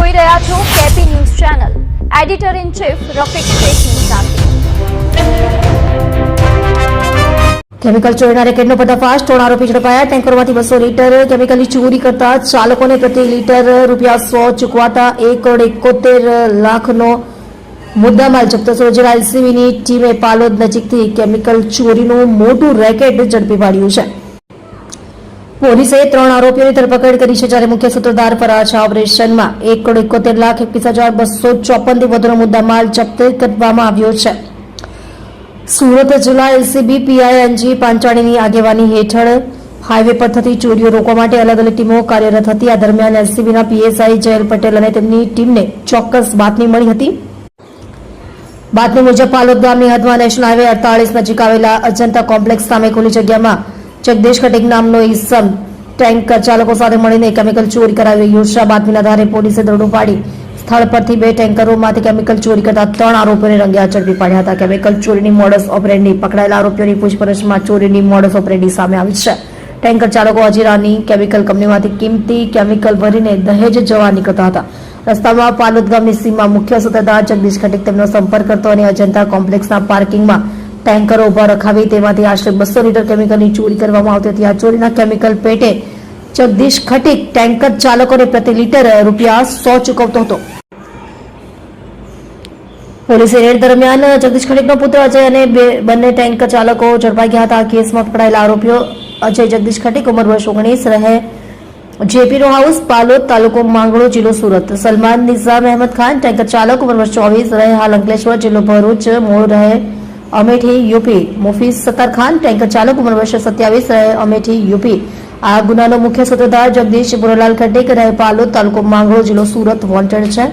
જોઈ રહ્યા છો KP news channel. Editor in chief Rafiq શેખની સાથે. કેમિકલ ચોરીના રેકેટનો પર્દાફાશ. 3 આરોપી ઝડપાયા. ટેન્કરમાંથી 200 લીટર કેમિકલની ચોરી કરતા ચાલકોને પ્રતિ લીટર ₹100 ચૂકવાતા 1,71,00,000નો મુદ્દામાલ જપ્ત. સુરજના એલસીબીની ટીમે પાલોદ નજીકથી કેમિકલ ચોરીનું મોટું રેકેટ ઝડપી પાડ્યું છે. પોલીસે 3 આરોપીઓની ધરપકડ કરી છે, જ્યારે મુખ્ય સૂત્રધાર ફરાર છે. ઓપરેશનમાં 1,71,21,254 થી વધુનો મુદ્દામાલ જપ્ત કરવામાં આવ્યો છે. સુરત જિલ્લા એલસીબી પીઆઈ એનજી પાંચાણીની આગેવાની હેઠળ હાઈવે પર થતી ચોરીઓ રોકવા માટે અલગ અલગ ટીમો કાર્યરત હતી. આ દરમિયાન એલસીબીના પીએસઆઈ જયલ પટેલ અને તેમની ટીમને ચોક્કસ બાતમી મળી હતી. બાતમી મુજબ પાલોદ ગામની હદમાં નેશનલ હાઈવે 48 નજીક આવેલા અજંતા કોમ્પ્લેક્સ સામે ખુલ્લી જગ્યામાં જગદીશ ખટીક નામનો ઈસમ ટેન્કર ચાલકો સાથે મળીને કેમિકલ ચોરી કરાવી રહ્યો છે. બાતમીના આધારે પોલીસે દરોડો પાડી સ્થળ પરથી 2 ટેન્કરોમાંથી કેમિકલ ચોરી કરતા 3 આરોપીઓને રંગે હાથ ઝડપી પાડ્યા હતા. કેમિકલ ચોરીની મોડસ ઓપરેન્ડી. પકડાયેલા આરોપીઓની પૂછપરછમાં ચોરીની મોડસ ઓપરેન્ડી સામે આવી છે. ટેન્કર ચાલકો અજીરાની કેમિકલ કંપનીમાંથી કિંમતી કેમિકલ ભરીને દહેજ જવા નીકળતા હતા. રસ્તામાં પાલોદ ગામની સીમમાં મુખ્ય સૂત્રધાર જગદીશ ખટીક તેમનો સંપર્ક કરતો અને અજંતા કોમ્પ્લેક્સના પાર્કિંગમાં ટેન્કરો ઉભા રખાવી તેમાંથી આશરે 200 લીટર કેમિકલની ચોરી કરવામાં આવતી હતી. આ ચોરીના કેમિકલ પેટે જગદીશ ખટીક ટેન્કર ચાલકોને પ્રતિ લીટર ₹100 ચૂકવતો હતો. પોલીસે રેડ દરમિયાન જગદીશ ખટીકનો પુત્ર અજય અને બંને ટેન્કર ચાલકો ઝડપાઈ ગયા હતા. આ કેસમાં પકડાયેલા આરોપીઓ અજય જગદીશ ખટીક, ઉંમર વર્ષ 19, રહે જેપી રો હાઉસ, પાલોદ, તાલુકો માંગણો, જિલ્લો સુરત. સલમાન નિઝામ અહેમદ ખાન, ટેન્કર ચાલક, ઉંમર વર્ષ 24, રહે હાલ અંકલેશ્વર, જિલ્લો ભરૂચ, મૂળ રહે અમેઠી, યુપી. મુફીઝ સત્તાર ખાન, ટેન્કર ચાલક, ઉંમર વર્ષ 27, રહે અમેઠી, યુપી. આ ગુનાનો મુખ્ય સૂત્રધાર જગદીશ બુરાલાલ ખટીક, રહે પાલોદ, તાલુકો માંગણો, જિલ્લો સુરત, વોન્ટેડ છે.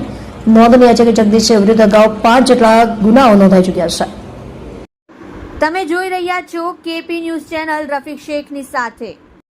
નોંધનીય છે કે જગદીશ વિરુદ્ધ અગાઉ 5 જેટલા ગુનાઓ નોંધાઈ ચૂક્યા છે. તમે જોઈ રહ્યા છો કેપી ન્યૂઝ ચેનલ રફીક શેખની સાથે.